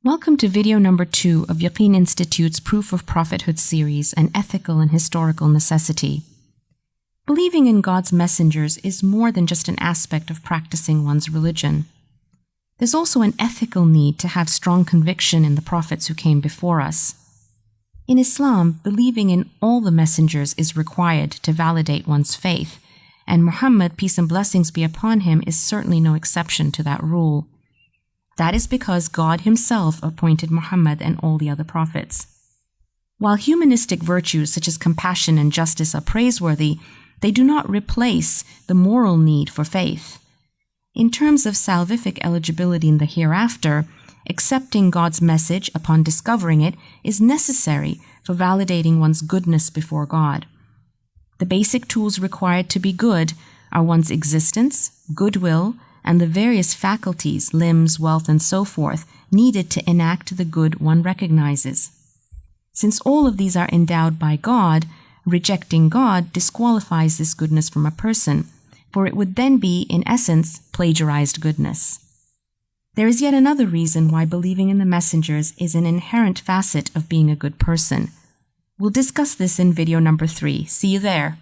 Welcome to video number 2 of Yaqeen Institute's Proof of Prophethood series, An Ethical and Historical Necessity. Believing in God's messengers is more than just an aspect of practicing one's religion. There's also an ethical need to have strong conviction in the prophets who came before us. In Islam, believing in all the messengers is required to validate one's faith, and Muhammad, peace and blessings be upon him, is certainly no exception to that rule. That is because God himself appointed Muhammad and all the other prophets. While humanistic virtues such as compassion and justice are praiseworthy, they do not replace the moral need for faith. In terms of salvific eligibility in the hereafter, accepting God's message upon discovering it is necessary for validating one's goodness before God. The basic tools required to be good are one's existence, goodwill, and the various faculties, limbs, wealth, and so forth needed to enact the good one recognizes. Since all of these are endowed by God, rejecting God disqualifies this goodness from a person, for it would then be, in essence, plagiarized goodness. There is yet another reason why believing in the messengers is an inherent facet of being a good person. We'll discuss this in video number 3. See you there.